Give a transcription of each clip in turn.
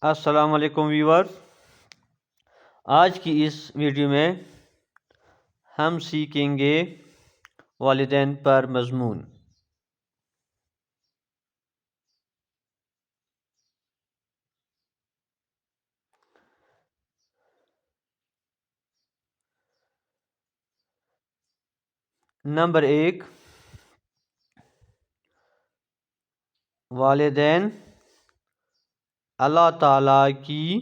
السلام علیکم ویورز، آج کی اس ویڈیو میں ہم سیکھیں گے والدین پر مضمون۔ نمبر 1، والدین اللہ تعالیٰ کی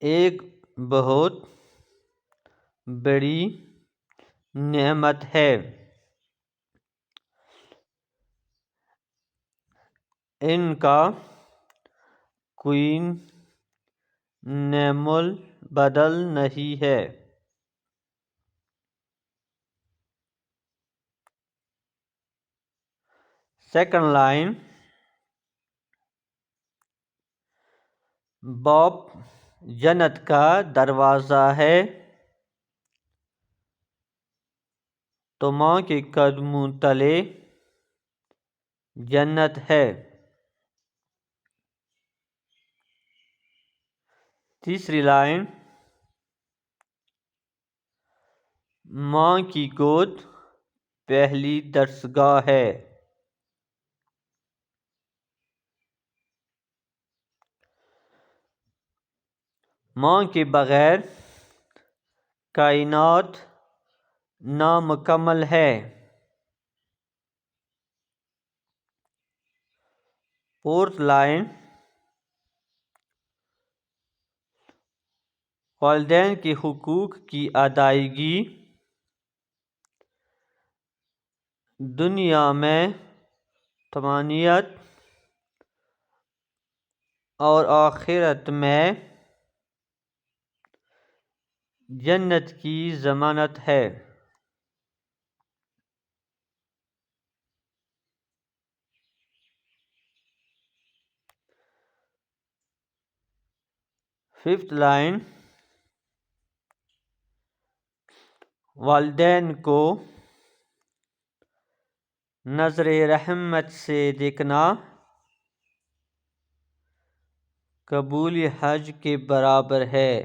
ایک بہت بڑی نعمت ہے۔ ان کا کوئی نعم البدل نہیں ہے۔ سیکنڈ لائن، باپ جنت کا دروازہ ہے تو ماں کے قدموں تلے جنت ہے۔ تیسری لائن، ماں کی گود پہلی درسگاہ ہے۔ ماں کے بغیر کائنات نامکمل ہے۔ فورتھ لائن، والدین کے حقوق کی ادائیگی دنیا میں طمانینت اور آخرت میں جنت کی ضمانت ہے۔ ففتھ لائن، والدین کو نظر رحمت سے دیکھنا قبول حج کے برابر ہے۔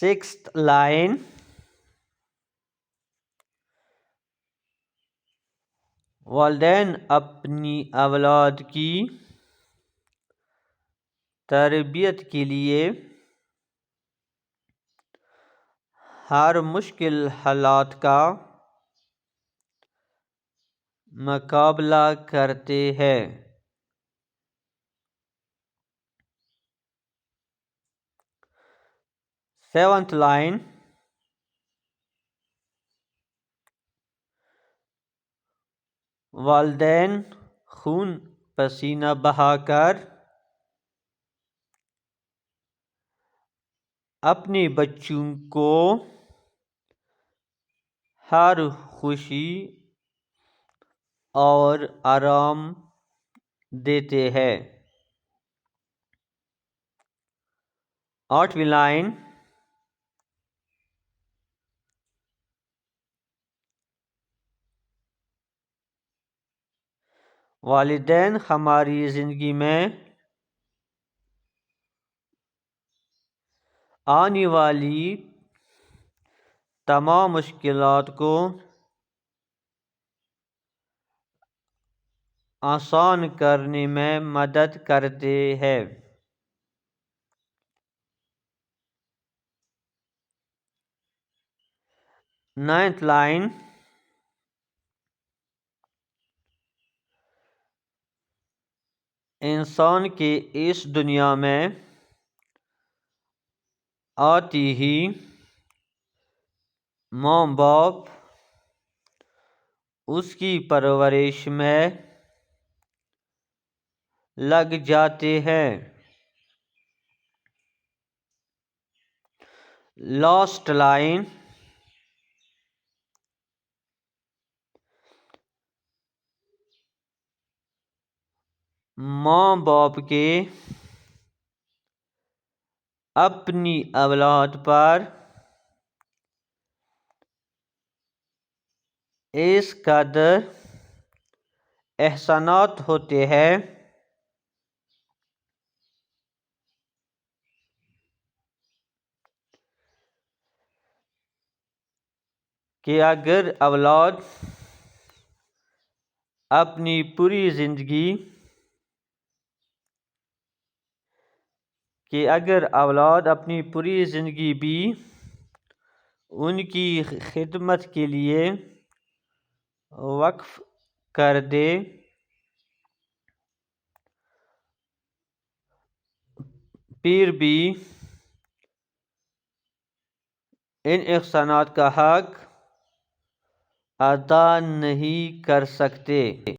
سکستھ لائن، والدین اپنی اولاد کی تربیت کے لیے ہر مشکل حالات کا مقابلہ کرتے ہیں۔ سیونتھ لائن، والدین خون پسینہ بہا کر اپنے بچوں کو ہر خوشی اور آرام دیتے ہیں۔ آٹھویں لائن، والدین ہماری زندگی میں آنے والی تمام مشکلات کو آسان کرنے میں مدد کرتے ہیں۔ نائنتھ لائن، انسان کے اس دنیا میں آتے ہی ماں باپ اس کی پرورش میں لگ جاتے ہیں۔ لاسٹ لائن، ماں باپ کے اپنی اولاد پر اس قدر احسانات ہوتے ہیں کہ اگر اولاد اپنی پوری زندگی بھی ان کی خدمت کے لیے وقف کر دے پھر بھی ان احسانات کا حق ادا نہیں کر سکتے۔